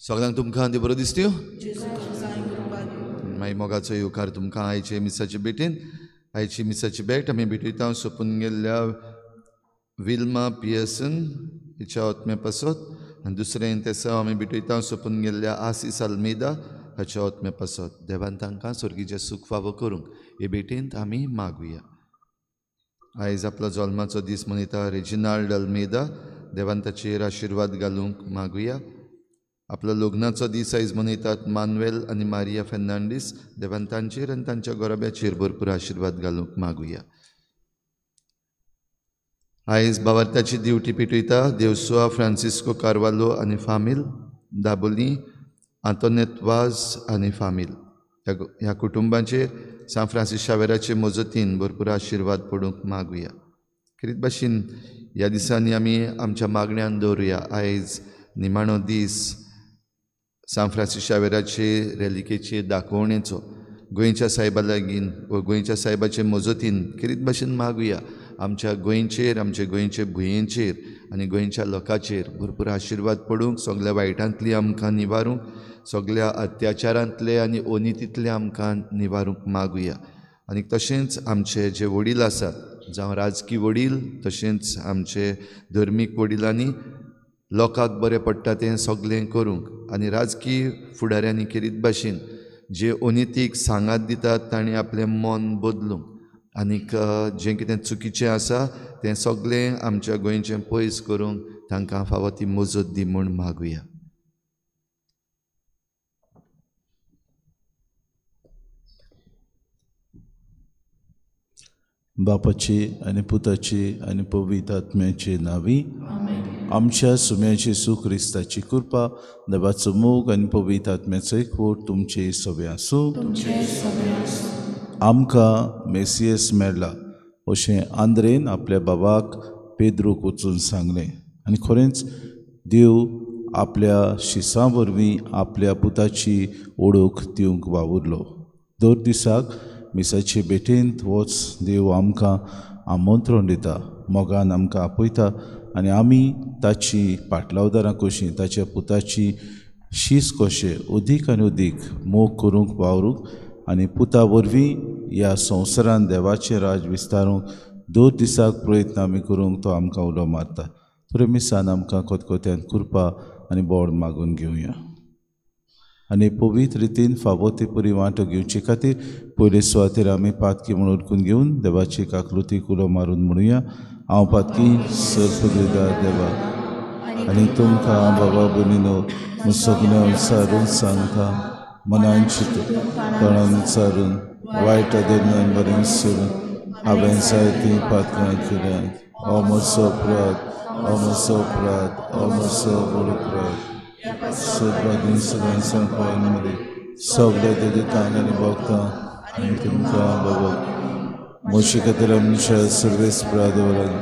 सगळ्यांक तुमकां देव बरो दिसत्यो मागीर मोगाचो येवकार तुमकां आयचे मिसाचे भेटेन आयची मिसाची भेट आमी भेटयता सोंपून गेल्ल्या विल्मा पियर्सन हिच्या आत्म्या पासत आनी दुसरें तें आमी भेटयता सोंपून गेल्ल्या आसीस अल्मेदा हाच्या आत्म्या पासत देवान तांकां स्वर्गीचें सूख फावो करूंक हे भेटेंत आमी मागुया. आयज आपलो जल्माचो दीस मनयता रेजिनाल्ड अल्मेदा देवान ताचेर आशिर्वाद घालूंक मागुया. आपलो लग्नाचो दीस आयज मनयतात मानुएल आनी मारिया फेर्नांडीस देवान तांचेर आनी तांच्या गोरब्याचेर भरपूर आशिर्वाद घालूंक मागुया. आयज बावार्थाची दिवटी पेटयता देवसुआ फ्रांसिस्को कार्वालो आनी फामील दाबोली आंतोनेत वाज आनी फामील ह्या कुटुंबाचेर सान फ्रांसीस शावेराचे मजतीन भरपूर आशिर्वाद पडूंक मागुया. खरीत भाशेन ह्या दिसांनी आमी आमच्या मागण्यांत दवरुया. आयज निमाणो दीस सान फ्रांसीस शावेराचे रेलिकेचे दाखोवणेचो गोंयच्या सायबा लागीं व गोंयच्या सायबाचे मजतीन खरीत भाशेन मागुया आमच्या गोंयचेर आमचे गोंयचे भुंयेचेर आनी गोंयच्या लोकांचेर भरपूर आशिर्वाद पडूंक सगळ्या वायटांतली आमकां निवारूंक सगळ्या अत्याचारांतले आनी अनितींतले आमकां निवारूंक मागुया. आनी तशेंच आमचे जे वडील आसात जावं राजकीय वडील तशेंच आमचे धर्मीक वडिलांनी लोकांक बरें पडटा तें सगळें करूंक आनी राजकीय फुडाऱ्यांनी खेरीत भाशेन जे अनितीक सांगात दितात तांणी आपलें मन बदलूंक आनीक जें कितें चुकीचें आसा तें सगळें आमच्या गोंयचें पयस करूंक तांकां फावो ती मजत दी म्हूण मागुया. बापाची आनी पुताची आनी पवित्र आत्म्याची नांवी आमच्या सुम्याची सुख क्रिस्ताची कृपा देवाचो मोग आनी पवित्र आत्म्याचो एकवट तुमचे सगळे आसूं. आमकां मेसियस मेळ्ळा अशें आंद्रेन आपल्या बाबाक पेद्रूक वचून सांगलें आनी खरेंच देव आपल्या शिसां वरवीं आपल्या पुताची ओळख दिवंक वावुरलो. दर दिसाक मिसाचे भेटेंत वच देव आमकां आमंत्रण दिता मोगान आमकां आपयता आनी आमी ताची पाटलावदारां कशीं ताच्या पुताची शीस कशें अदीक आनी अदीक मोग करूंक वावरूंक आनी पुता वरवीं ह्या संवसारांत देवाचें राज विस्तारूंक दर दिसाक प्रयत्न आमी करूंक तो आमकां उलो मारता. तर मिसान आमकां कोतकोत्यान कृपा आनी बोड मागून घेवया आनी पवित्र रितीन फावो ती बरी वांटो घेवचे खातीर पयले सुवातेर आमी पातकी म्हूण उरकून घेवन देवाची काकलुतीक उलो मारून म्हणुया. हांव पातकी सर्पदार देवा आनी तुमकां बाबा भयणीनो सगळें विचारून सांगता मनान चिंतून तोंडान विचारून वायट धर्म्यान बरें सोडून हांवें जायतीं पातकां केल्यात. हो म्हजो अपराध हो म्हजो व्हड अपराध सोदपाक सगळ्यांक सांगपाक मरे सगळे देदितांक आनी भोगतां आनी तुमकां बाबा म्हजे खातीर आमच्या सर्वेस्परा देवळान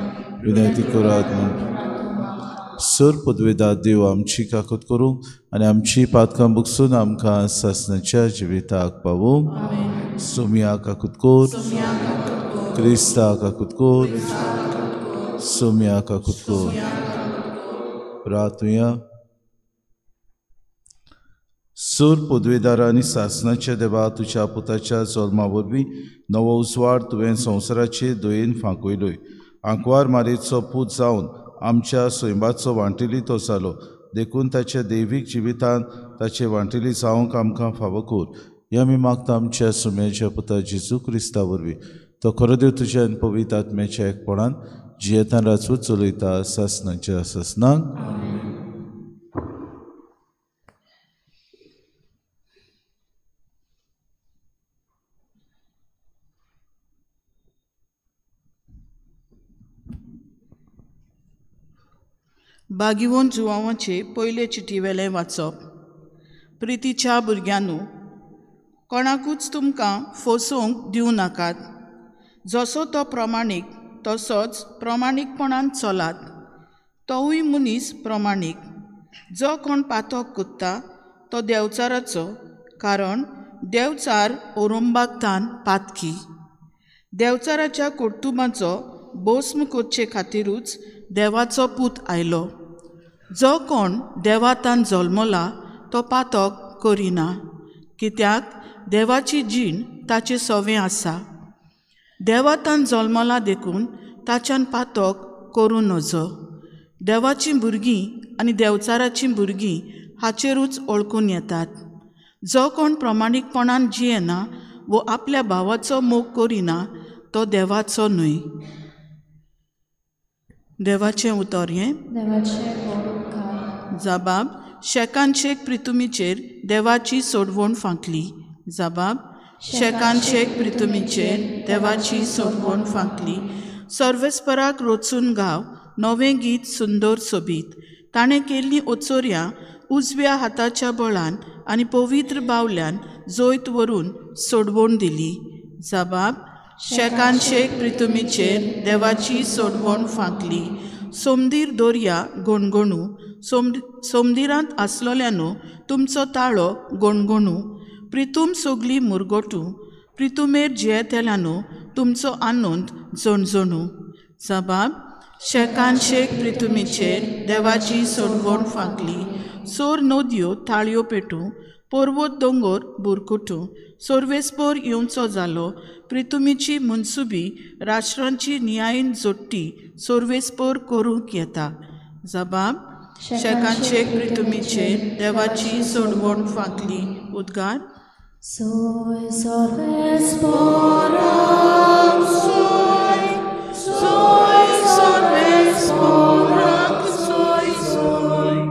विनंती करात म्हूण सर पदवेदार देव आमची काकूत करूंक आनी आमची पातकां बुकसून आमकां सासणाच्या जिविताक पावूंक सोम्या काकूत कोर क्रिस्ता काकूत कोर सोम्या काकूत कोर. प्रार्थुया. सूर पदवेदार आनी सासणाच्या देवा तुज्या पुताच्या जल्मा वरवीं नवो उजवाड तुवें संवसाराचे दयेन फांकयलोय. आंकवार मारेचो पूत जावन आमच्या सैमाचो वांटेली तो जालो देखून ताच्या दैवीक जिवितांत ताचे वांटेली जावंक आमकां फावो कोर. हें आमी मागता आमच्या सुम्याच्या पुता जेजू क्रिस्ता वरवीं. तो खरो देव तुज्या आनी पवित्र आत्म्याच्या एकपणान जियेतान राजवत चलयता सासणाच्या सासणाक. बागिवोन जुवांवाचे पयले चिटीवेलें वाचप. प्रितीच्या भुरग्यांनो कोणाकूच तुमकां फसोवंक दिवं नाकात. जसो तो प्रमाणीक तसोच प्रमाणीकपणान चलात. तोवूय मनीस प्रमाणीक. जो कोण पातक कोत्ता तो देंवचाराचो कारण देंवचार ओरोंबाकतान पातकी. देंवचाराच्या कुटुंबाचो भस्म करचे खातीरूच देवाचो पूत आयलो. जो कोण देवातान जल्मला तो पातक करिना, कित्याक देवाची जीण ताचे सवें आसा. देवा तान जल्मला देखून ताच्यान पातक करूं नजो. देवाचीं भुरगीं आनी देवचाराचीं भुरगीं हाचेरूच ओळखून येतात. जो कोण प्रमाणीकपणान जियेना वो आपल्या भावाचो मोग करिना तो देवाचो न्हय. देवाचें उतर हें जबाब. शेकान शेक प्रितुमीचेर देवाची सोडवण फांकली. जबाब. शेकान शेक प्रितुमीचेर देवाची सोडवण फांकली. सर्वेस्पराक रोचून गाव नवें गीत सुंदर सोबीत. ताणें केल्लीं ओचोऱ्यां उजव्या हाताच्या बळान आनी पवित्र बावल्यान जोयत व्हरून सोडवण दिली. जबाब. शेकान शेक प्रितुमीचेर देवाची सोडवण फांकली. सोमदीर दोर्या गोणगोणू. सोमदिरांत आसलोल्यानो तुमचो ताळो गोणगोणू. प्रितूम सोगली मुरगोटू. प्रितुमेर जियेतेल्यानो तुमचो आनंद जणजणू. जबाब. शेकान शेक प्रितुमीचेर देवाची सोडवण फांकली. सोर नदयो ताळयो पेटू. पर्वत दोंगर बुरकुटू. सोर्वेस्पोर येवचो जालो. प्रितुमीची मुनसुबी राष्ट्रांची न्यायीन जोडटी सोर्वेस्पोर करूंक येता. जबाब. शेकान शेक प्रितुमीचेर देवाची सोडवण फांकली. उद्गार. Soy sorvesporam, soy sorvesporam, soy sorvesporam,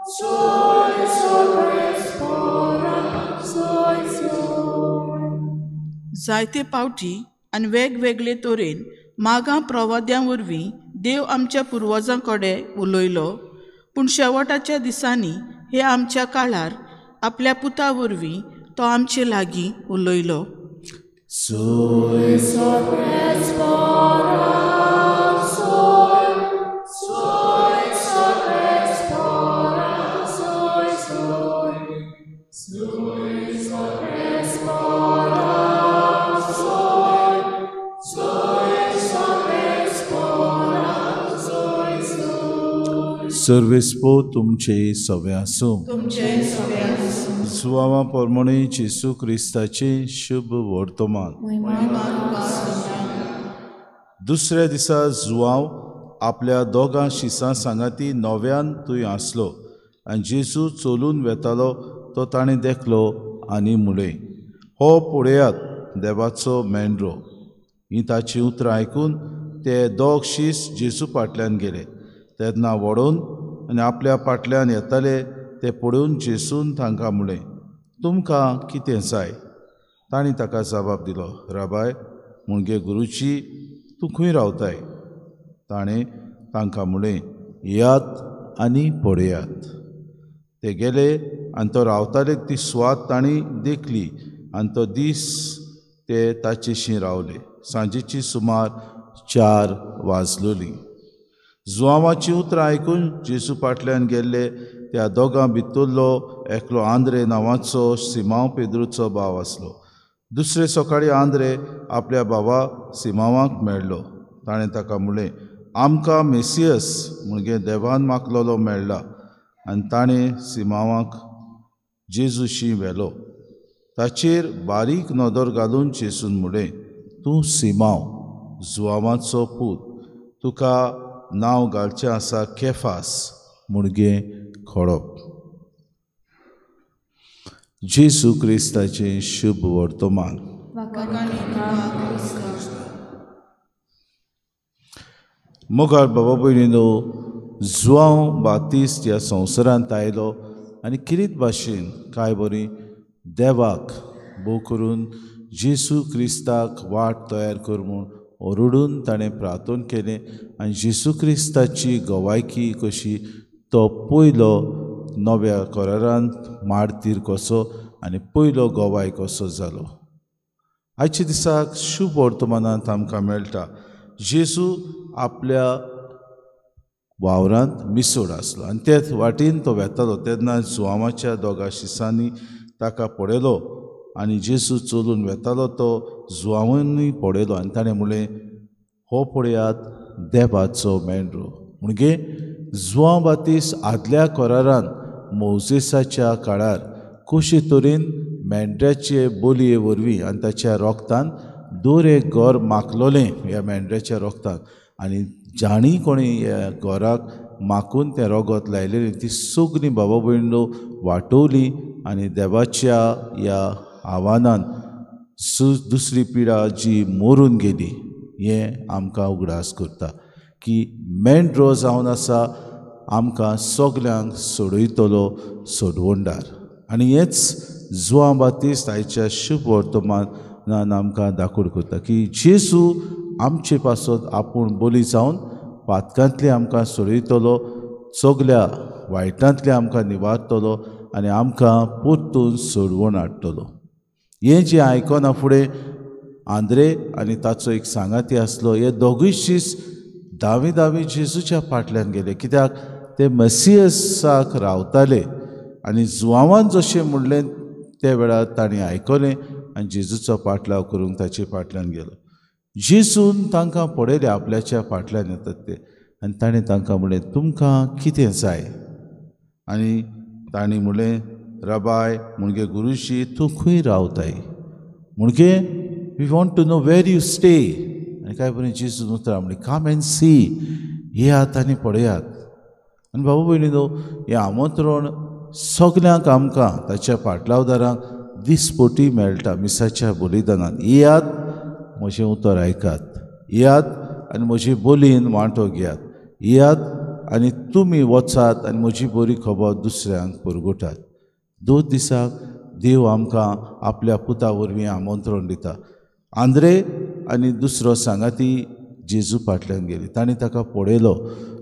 soy sorvesporam, soy. जायते पावटी आनी वेगवेगळे तरेन मागां प्रवाद्यां वरवीं देव आमच्या पुर्वजां कडेन उलयलो. पूण शेवटाच्या दिसांनी हे आमच्या काळार आपल्या पुता वरवीं तो आमचे लागीं उलयलो. Soy sorvesporam, soy sorvesporam, soy sorvesporam, soy sorvesporam. सर्वेस्पो तुमचे सवे आसूं. सुवामा पोरमोणी जेसू क्रिस्ताचे शुभ वर्तमान. दुसऱ्या दिसा जुवांव आपल्या दोगां शिसां सांगाती नव्यान थंय आसलो आनी जेसू चलून वेतालो तो ताणें देखलो आनी म्हळें, हो पळयात देवाचो मेंढरो. ही ताची उतरां आयकून ते दोग शीस जेसू फाटल्यान गेले. तेन्ना वडोवन आनी आपल्या फाटल्यान येताले ते पळोवन जेसून तांकां म्हळें, तुमकां कितें जाय? तांणी ताका जबाब दिलो, राबाय मुणगे गुरुची, तूं खंय रावताय? ताणें तांकां म्हळें, येयात आनी पळयात. ते गेले आनी तो रावताले ती सुवात तांणी देखली आनी तो दीस ते ताचेशी रावले. सांजेची सुमार 4 वाजलोली. जुवांवाची उतरां आयकून जेसू फाटल्यान गेल्ले त्या दोगां भितरलो एकलो आंद्रे नांवाचो सिमांव पेद्रूचो भाव आसलो. दुसरे सकाळीं आंद्रे आपल्या भावा सिमांवाक मेळ्ळो. ताणें ताका म्हळें, आमकां मेसियस म्हणजे देवान मागलोलो मेळ्ळा. आनी ताणें सिमांवाक जेजूशी व्हेलो. ताचेर बारीक नदर घालून जेसून म्हळें, तूं सिमांव, जुवांवाचो पूत, तुका नांव घालचें आसा केफास, मुणगे खडप. जेसू क्रिस्ताचें शुभ वर्तमान. मोगाळ बाबा भयणीनो, जुवांव बातिस्ट ह्या संवसारांत आयलो आनी किरीत भाशेन कांय बरी देवाक भोव करून जेसू क्रिस्ताक वाट तयार कर म्हूण ओरडून ताणें प्रार्थना केलें आनी जेसू क्रिस्ताची गवायकी कशी तो पयलो नव्या करारांत मारतीर कसो आनी पयलो गवाय कसो जालो. आयच्या दिसाक शुभ वर्तमानांत आमकां मेळटा जेसू आपल्या वावरांत मिसोड आसलो आनी तेच वाटेन तो वेतालो. तेन्ना जुवांवाच्या दोगा शिसांनी ताका पळयलो आनी जेसू चलून वेतालो तो जुवांवांनी पळयलो आनी ताणें म्हळें, हो पळयात देवाचो मेंढरो. म्हणजे जुआंव बातिस्त आदल्या कोरारान मोसेसाच्या काळार कशे तरेन मेंढऱ्याचे बोलये वरवीं आनी ताच्या रोगतान दर एक गोर माखलोलें ह्या मेंढऱ्याच्या रोगतान, आनी जाणी कोणी ह्या गोराक माखून तें रोगत लायलेलें ती सगळीं बाबा भयणो वाटोवली आनी देवाच्या ह्या आव्हानान दुसरी पिढा जी मरून गेली हें आमकां उगडास करता की मेंढरो जावन आसा आमकां सगल्यांक सोडयतलो सोडवंडार. आनी हेंच जुआंव बातिस्त आयच्या शुभ वर्तमानान आमकां दाखोवन करता की जेजू आमचे पासत आपूण बली जावन पातकांतले आमकां सोडयतलो, सगल्या वायटांतले आमकां निवारतलो आनी आमकां परतून सोडवून हाडटलो. हें जें आयकना फुडें आंद्रे आनी ताचो एक सांगाती आसलो, हे दोगूय शीस दावी जेजूच्या फाटल्यान गेले, कित्याक ते मसियसाक रावताले आनी जुआंवान जशें म्हणलें त्या वेळार ताणीं आयकलें आनी जेजूचो पाटलाव करूंक ताचे फाटल्यान गेलो. जेजून तांकां पळयलें आपल्याच्या फाटल्यान येतात ते आनी ताणें तांकां म्हणलें, तुमकां कितें जाय? आनी ताणीं म्हणलें, रबाय म्हणजे गुरुजी तूं खंय रावताय? म्हणजे we want to know where you stay. आनी काय बरें जेजून उतरां म्हणलें, कम एंड सी, येयात आनी पळयात. आनी बाबा भयणीनो, हें आमंत्रण सगल्यांक आमकां ताच्या पाटलावदारांक दिसपोटी मेळटा मिसाच्या बलिदानान. येयात, म्हजें उतर आयकात, येयात आनी म्हजे बोलयेन वांटो घेयात, येयात आनी तुमी वचात आनी म्हजी बरी खबर दुसऱ्यांक परगटात. 2 दिसाक देव आमकां आपल्या पुता वरवीं आमंत्रण दिता. आंद्रे आनी दुसरो सांगाती जेजू फाटल्यान गेली. ताणीं ताका पळयलो,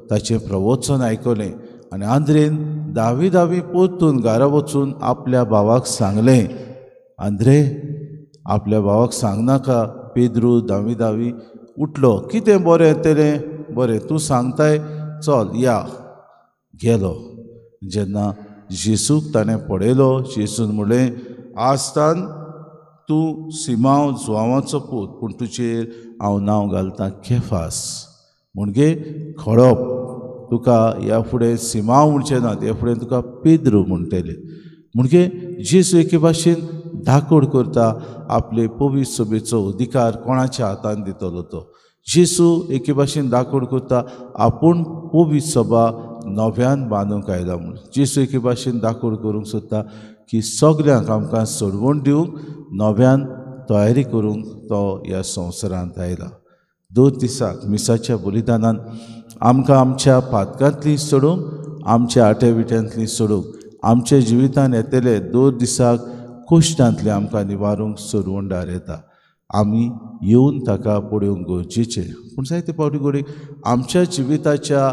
ताचें प्रवचन आयकलें आनी आंद्रेन दावी परतून घरा वचून आपल्या भावाक सांगलें. आंद्रे आपल्या भावाक सांगनाका. पेद्रू दावी उठलो, कितें बरें तेलें? बरें, तूं सांगताय, चल या. गेलो. जेन्ना जेजूक ताणें पळयलो, जेजून म्हणलें, आजतान तूं सिमांव जुआंवाचो पूत, पूण तुजेर हांव नांव घालतां केफास, म्हणजे खडप. तुका ह्या फुडें सिमांव म्हणचें नात, ह्या फुडें तुका पेद्रू म्हणटलें. म्हणजे जेजू एके भाशेन धाकोड करता आपले पवित्र सभेचो अधिकार कोणाच्या हातान दितलो तो. जेजू एके भाशेन धाकोड करता आपूण पवित्र सभा नव्यान बांदूंक आयला म्हणून. जेजू एके भाशेन धाकोड करूंक सोदता की सगल्यांक आमकां सोडवण दिवंक नव्यान तयारी करूंक तो ह्या संवसारांत आयला. 2 दिसाक मिसाच्या बलिदानान आमकां आमच्या पातकांतलीं सोडूंक, आमच्या आट्या सोडूंक, आमच्या जिवितान येतले 2 दिसाक कश्टांतले आमकां निवारूंक सोडवंडार येता. आमी येवन ताका पळोवंक गरजेचें. पूण जायते फावटी घडये आमच्या जिविताच्या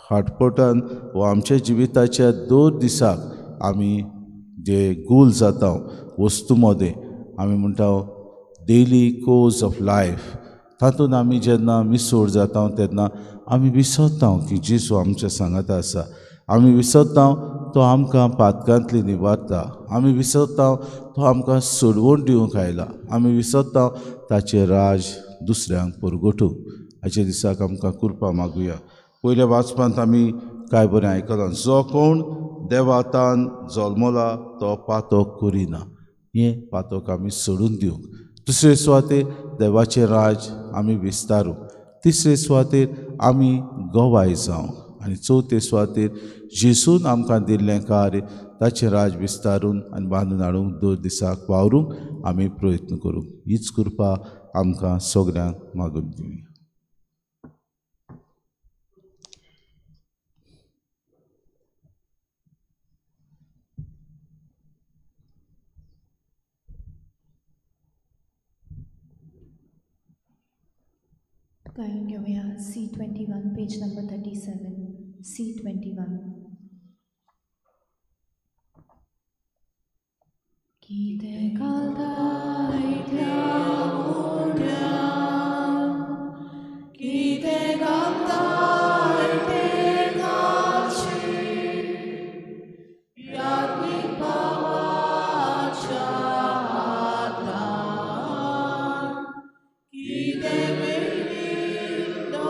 हाटपटान वा आमच्या जिविताच्या 2 दिसाक आमी जे गोल जाता वस्तू मदें आमी म्हणटा डेली कोर्स ऑफ लायफ, तातूंत आमी जेन्ना मिसोड जाता तेन्ना आमी विसरता की जेजू आमच्या सांगाता आसा. आमी विसरता तो आमकां पातकांतली निवारता. आमी विसरता तो आमकां सोडवण दिवंक आयला. आमी विसरता ताचें राज दुसऱ्यांक परगटूंक. हाचे दिसाक आमकां कृपा मागुया. पयल्या वाचपांत आमी काय बरें आयकलां, जो कोण देवातान जल्मला तो पातक करिना. हें पातक आमी सोडून दिवंक. दुसरे सुवातेर देवाचें राज आमी विस्तारूंक. तिसरे सुवातेर आमी गोवाय जावंक. आनी चवथे सुवातेर जेजून आमकां दिल्लें कार्य ताचें राज विस्तारून आनी बांदून हाडूंक 2 दिसाक वावरूंक आमी प्रयत्न करूंक. हीच कृपा आमकां सगल्यांक मागून दिवया. गायन घेऊया C21 पेज नंबर 37. C21. कितें घालताय त्या मुंड्याक, कितें घालताय तें घालचें, याज्ञिक भावाच्या हातान, कितें मेळ्ळी तो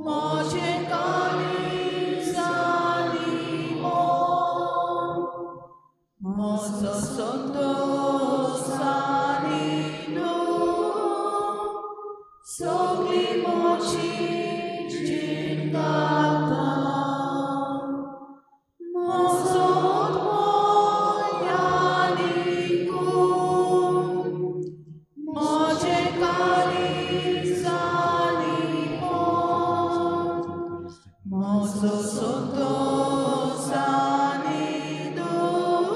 मोजे काळजांनी मोग, मोजो संतोषांनी दूख, सगळी मोची जीण घालता. मोजो मोयानी खून, मोजे काळजांनी मोग, मोजो संतोषांनी दूख,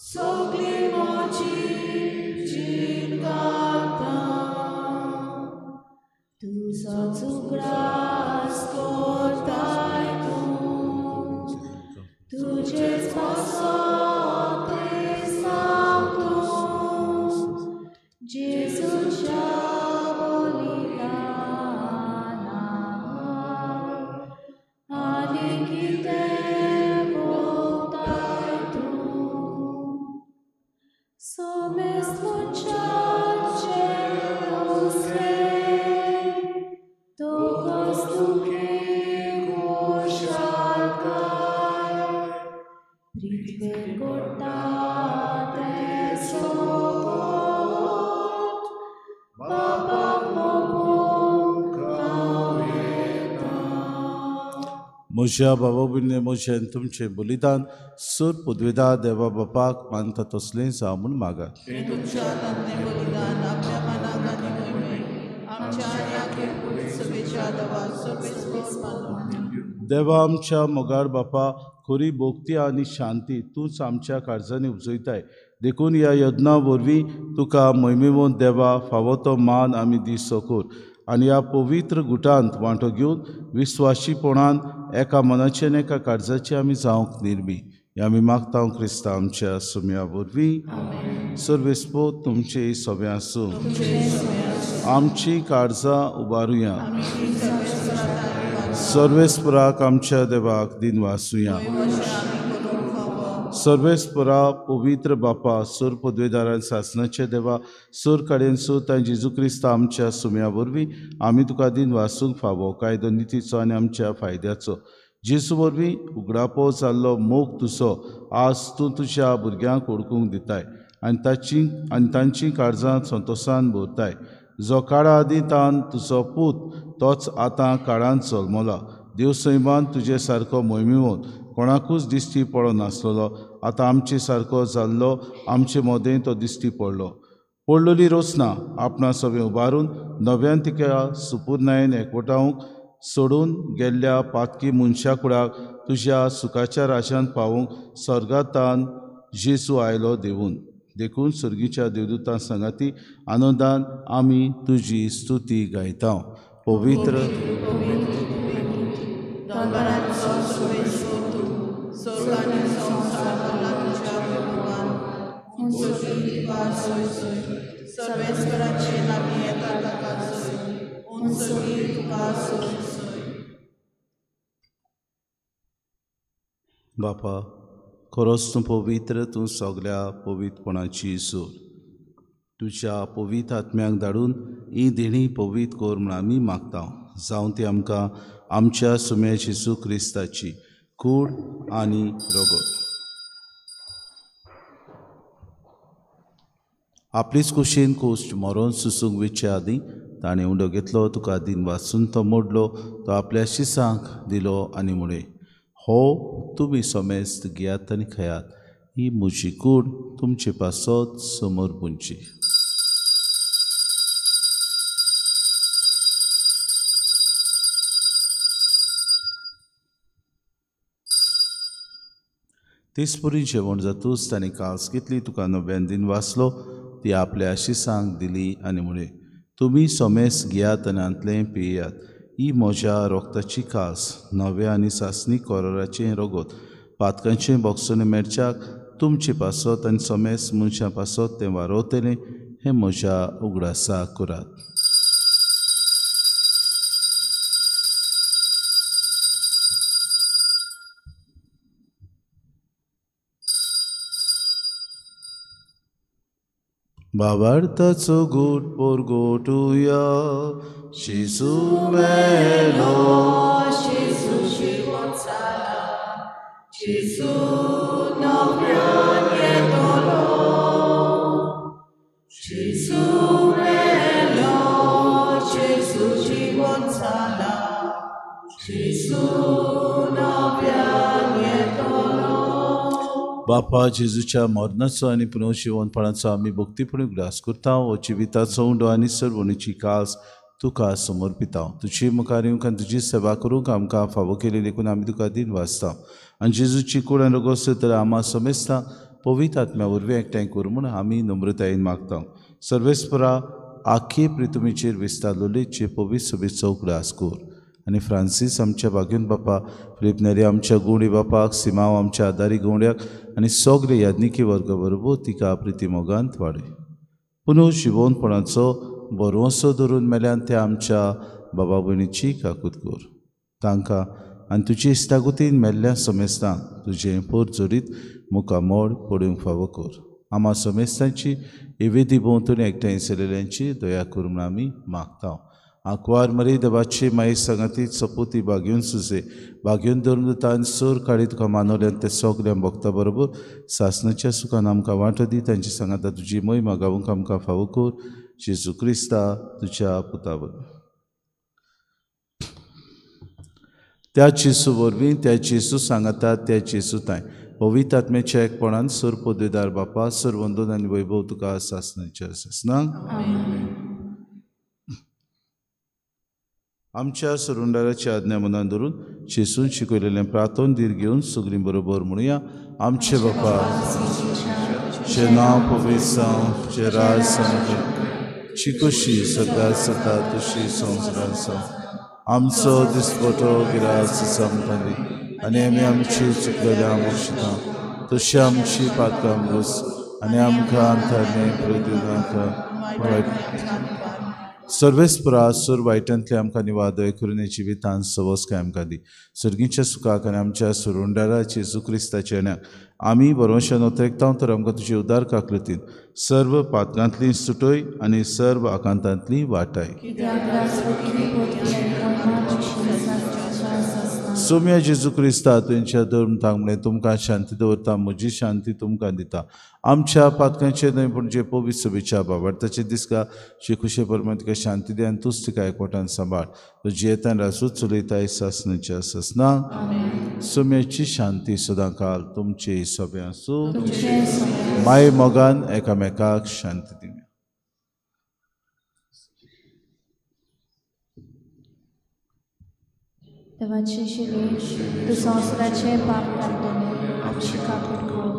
सगळी मोची जीण घालता. तुजो उगडास कोरताय तूं, तुजेच पासोते सांगतूं, जेजूच्या बलिदानार आनी कितें भोगताय तूं. सोमेस मुचाचे उसरे, तोगोस तुगे खुशालकाय, पृथ्वीर घडटा तें सोबत, बापाक मोगूंक हांव येता. म्हज्या बाबा भयणी म्हजें तुमचें बलिदान सूर पदवेदार देवा बापाक मानता तसलें जावं म्हूण मागात. हे तुमच्या तन्ने बलिदान आपल्या मनाक आनी मोहिमेक आमच्या आनी आखेर पुलीस सभेच्या आदाराक सर्वेस मानून. देवा आमच्या मोगार बापा, खरी भोक्ती आनी शांती तूंच आमच्या काळजांनी उपजयताय. देखून ह्या यज्ञा वरवीं तुका मोहिमेवंत देवा फावो तो मान आमी दी सोकोर आनी ह्या पवित्र गुटांत वांटो घेवन विस्वाशीपणान एका मनाचे आनी एका काळजाचे आमी जावंक निर्मी. हे आमी मागता क्रिस्ता आमच्या सुम्या वरवीं. सर्वेस्पो तुमचे सवे आसूं. आमची काळजां उबारुया. सर्वेस्पराक आमच्या देवाक दिन वासुया. सर्वेस्परा पवित्र बापा, सूर पदवेदारान सासणाचे देवा, सूर कडेन सूर तां जेजू क्रिस्त आमच्या सुम्या वरवीं आमी तुका दिन वासूंक फावो कायदो नितीचो आनी आमच्या फायद्याचो. जेजू वरवीं उगडापो जाल्लो मोग तुजो आज तूं तुज्या भुरग्यांक ओळखूंक दिताय आनी तांची काळजां संतोशान भरताय. जो काळा आदींतान तुजो पूत तोच आतां काळांत जल्मला. देव सैमान तुजे सारको मोहिमेवंत कोणाकूच दिश्टी पडो नासलेलो आतां आमचे सारको जाल्लो आमचे मोदें तो दिश्टी पडलोली रोसना आपणा सगळें उबारून नव्यान तिका सुपूर्णायेन एकवटावंक सोडून गेल्ल्या पातकी मनशा कुळाक तुज्या सुखाच्या राशांत पावोवंक स्वर्गांतान जेजू आयलो देवून. देखून सुर्गीच्या देवदूतां संगाती आनंदान आमी तुजी स्तुती गायता. पवित्र बापा, खरोच तूं पवित्र, तूं सगळ्या पवित्रपणाची सूर. तुज्या पवित्र आत्म्याक धाडून ही देणी पवित्र कोर म्हूण आमी मागता. जावं ती आमकां आमच्या सुम्या जेजू क्रिस्ताची कूड आनी रगत. आपलीच कुशीन कुश्ट मरोन सुसूंक विचे आदीं ताणें उंडो घेतलो, तुका दिन वाचून तो मोडलो, तो आपल्या शिसांक दिलो आनी म्हणे, हो तुमी सोमेस्त घेयात आनी खयात, ही म्हजी कूड तुमचे पासत समोर पुंची. तिसपुरी जेवण जातूच ताणें कास घेतली, तुका नव्यान दिन वाचलो, ती आपल्या शिसांक दिली आनी म्हणे, तुमी सोमेस घेयात आनी आंतलें पियेयात, ही म्हज्या रोगताची कास, नव्या आनी सासणी कोराचें रगत, पातकांचें बोगसोने मेरच्याक तुमचे पासत आनी सोमेस मनशां पासत तें वारोवतलें, हें म्हज्या उगडासा करात. भावार्थाचो गोट पोरगोटुया, Jesu melo, Jesu żywot cala, Jesu nowianie dolo, Jesu melo, Jesu żywot cala, Jesu nowianie dolo. बापा जेजूच्या मरणाचो आनी पुनर्जीवनपणाचो आमी भक्तीपणी उगडास करता हो जिविताचो उंडो आनी सर्वणीची कास तुका समर्पिता तुजी मुखार येवंक आनी तुजी सेवा करूंक आमकां फावो केली देखून आमी तुका दिन वाचता आनी जेजूची कूड आनी रगत तर आम्हा समेस्ता पवित्र आत्म्या वरवीं एकठांय करूं म्हूण आमी नम्रतायेन मागता सर्वेस्परा आख्खे प्रितुमेचेर विस्तारलोलीचे पवित्र सभेचो उगडास कर आनी फ्रांसीस आमच्या बागेन बापा फिलिप नेरी आमच्या गुणी बापाक सिमांव आमच्या आदारी गवंड्याक आनी सगळे याज्ञिकी वर्गा बरोबर तिका प्रिती मोगांत वाडय पुनू शिवोनपणाचो बरोवसो धरून मेल्यान त्या आमच्या बाबा भयणीची काकूत कर तांकां आनी तुजी इश्टागुतीन मेल्ल्या समेस्तांक तुजें पोर जोरीत मुखामोड पडूंक फावो कर आम्हा समेस्तांची एवेदी भोंवतणी एकठांय चलिल्ल्यांची दया करून आमी मागता आंकवार मरे देवाची माई संगती सपोती बागेवन सुजे बागेवन धरून तान सोर काडी तुका मानवल्यान ते सगळ्या भक्ता बरोबर सासणाच्या सुखान आमकां वांटो दी तांची सांगाता तुजी मोहीम गावूंक आमकां फावो कर जेजू क्रिस्ता तुज्या पुता बरोबर त्या जेजू वरवीं त्या जेजू सांगाता त्या जेजू ताय पवित्र आत्म्याच्या एकपणान सोर पदवेदार बापा सोर वंदन आनी वैभव तुका सासणाच्या सासणांक आमच्या सुरुंडाराची आज्ञा मनान धरून जेसून शिकयलेलें प्रार्थोन धीर घेवन सगळीं बरोबर म्हणुया आमचे बापा जे नांव पवित्र जावं जे राज जावं जी कशी सदांच जाता तशी संवसारांत जावं आमचो दिसपटो गिरास समताली आनी आमी आमची चुकलेल्या मोक्षिता तशी आमची पातकां घोस आनी आमकां अंतरणे प्रदीव नाका सर्वेस्परा सुर वायटांतले आमकां निवादय करून जिवितांत सवस काय आमकां दी सर्गीच्या सुखाक आनी आमच्या सुरुंडाराची जेजू क्रिस्ताच्या येण्याक आमी बरोवशान उतरेकता तर आमकां तुजी उदार काकलतीन सर्व पातकांतली सुटय आनी सर्व आकांतांतली वाटाय सोम्या जेजू क्रिस्ता तुमच्या धर्म तांगणे तुमकां शांती दवरता म्हजी शांती तुमकां दिता आमच्या पातकांचे न्हय पूण जे पवित्र सभेच्या बाबार्थाचे दिसका जे खुशे परमेन तिका शांती दे आनी तूंच तिका एकवटान सांबाळ तुजी येतान रासूच चलयताय सासणाच्या सासणांक सोम्याची शांती सदां काल तुमचे सभे आसूं माय मोगान एकामेकाक शांती दिवया देवाचे शिले तू संवसाराचे पाप काडटले आमची काकूट कर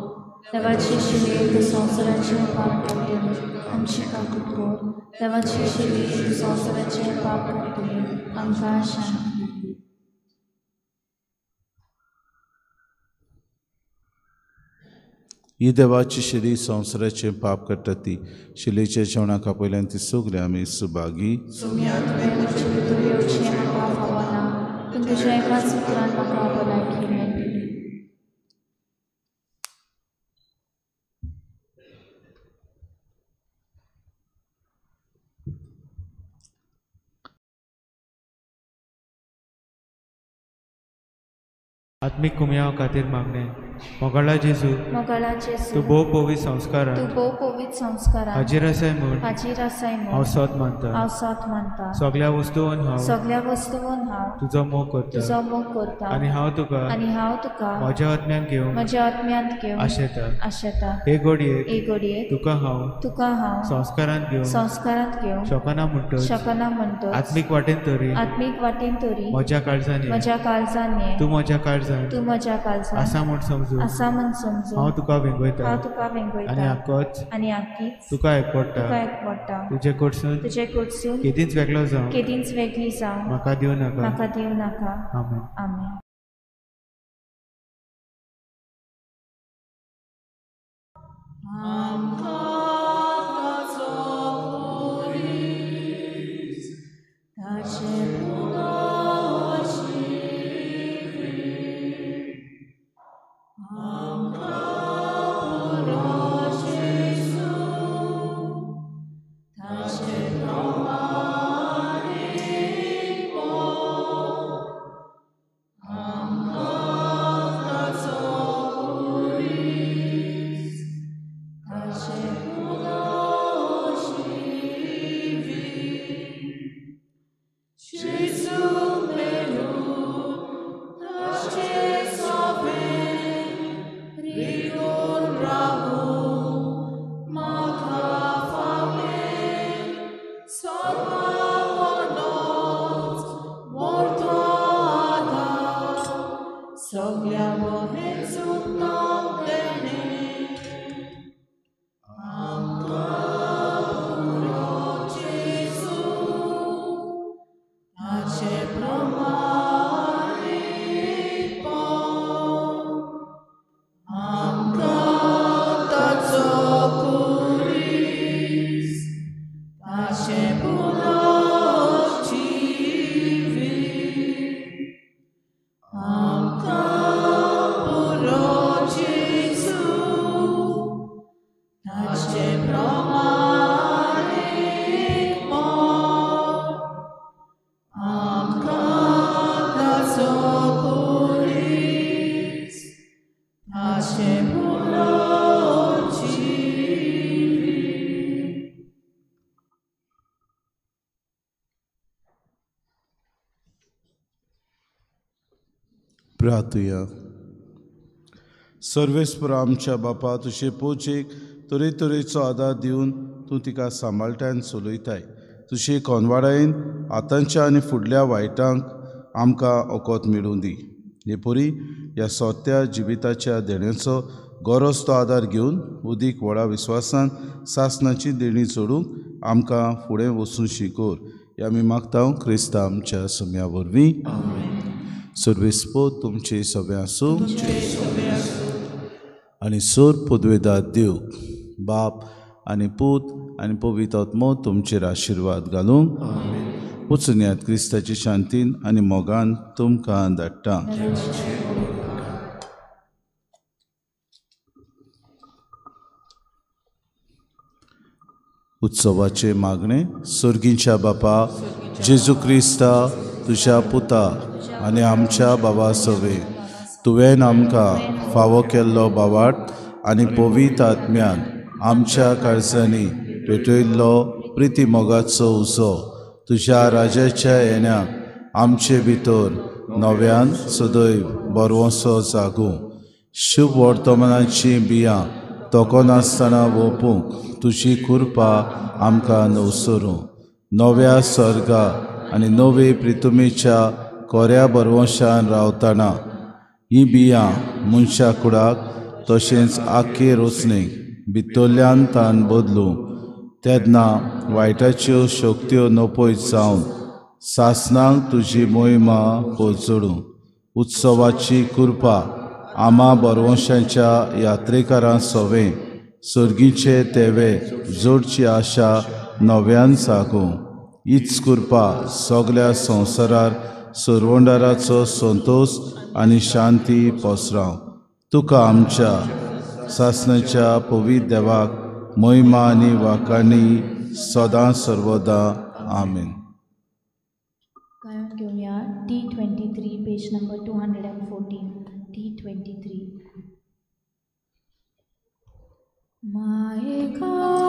देवाचे शिले तू संवसाराचे पाप काडटले आमची काकूट कर देवाचे शिले तू संवसाराचे पाप काडटले आमकां शांती ही देवाची शिली संवसाराचे पाप काडटा ती शिलेच्या जेवणाका पयल्यान ती सगळे आमी सुभागी तुझ्या एकाच उतरान म्हाका भलायकी मेळटली आत्मिक कुमयाव खातीर मागणे मोगाळा जेजू तूं भोव पवित्र संस्कारांत हाजीर आसाय म्हूण हांव सत मानता सगळ्या वस्तूंवन हांव तुजो मोग करता आनी हांव तुका म्हज्या आत्म्यान घेवन आशेता हे घडयेक तुका हांव संस्कारांत घेवन शकना म्हणटच आत्मीक वाटेन तरी म्हज्या काळजांनी तूं म्हज्या काळजांत आसा म्हूण समजून हांव तुका वेंगयता आनी आख्खीच तुका एकवडटा तुजे कडसून केदींच वेगळो जावं म्हाका दिवं नाका आमेन ताचे प्रमाणे आमकां ताचो कुडीस ताचे पुलाची आमकां पुरो जेजू ताचे प्रमाणे आमकां ताचो कुडीस ताचे पुलाची प्रार्थुया. सर्वेस्पर आमच्या बापा, तुजे पोचेक तरेतरेचो आदार दिवन तूं तिका सांबाळटायन चलयताय. तुजे कोनवाडायेन आतांच्या आनी फुडल्या वायटांक आमकां ओकोत मेळूं दी. हे ह्या सोत्या जिविताच्या देण्याचो गरज तो आदार घेवन उदीक व्हडा विस्वासान सासणाची देणी सोडूंक आमकां फुडें वचूं शिकोर. हे आमी मागता क्रिस्ता आमच्या सम्या वरवीं. सर्वेस्पो तुमचे सगळे आसूं आनी सोर पदवेदार देव बाप आनी पूत आनी पवित्र आत्मो तुमचेर आशिर्वाद घालूंक वचून येयात. क्रिस्ताची शांतीन आनी मोगान तुमकां धाडटा. उत्सवाचे मागणे. सर्गीच्या बापा जेजू क्रिस्ता, तुज्या पुता आनी आमच्या बाबा सवे तुवें आमकां फावो केल्लो बावाट आनी पवित्र आत्म्यान आमच्या काळजांनी पेटयल्लो प्रिती मोगाचो उसो तुज्या राजाच्या येण्याक आमचे भितर नव्यान सदैव बरवसो जागूं. शुभ वर्तमानाची बियां तोकोन आसतना ओपूंक तुजी कृपा आमकां नवसरूं. नव्या सर्गा आनी नवे प्रितुमेच्या कोऱ्या बरवंशान रावतना ही बियां मनशा कुडाक तशेंच आख्खे रचणेक भितरल्यान तान बदलूं. तेन्ना वायटाच्यो शक्त्यो नपय जावन सासणांक तुजी मोहिमा पोचडूं. उत्सवाची कृपा आमा बरवंशाच्या यात्रेकारां सवें सर्गीचे तेवे जोडची आशा नव्यान जागूं. हीच कृपा सगल्या संवसारार सर्वंडाराचो संतोष आनी शांती पसराव. तुका आमच्या सासणाच्या पवित्र देवाक महिमा आनी वाखाणी सदां सर्वदा. आमेन. गायन घेऊया T23 page number 214. T23. My God.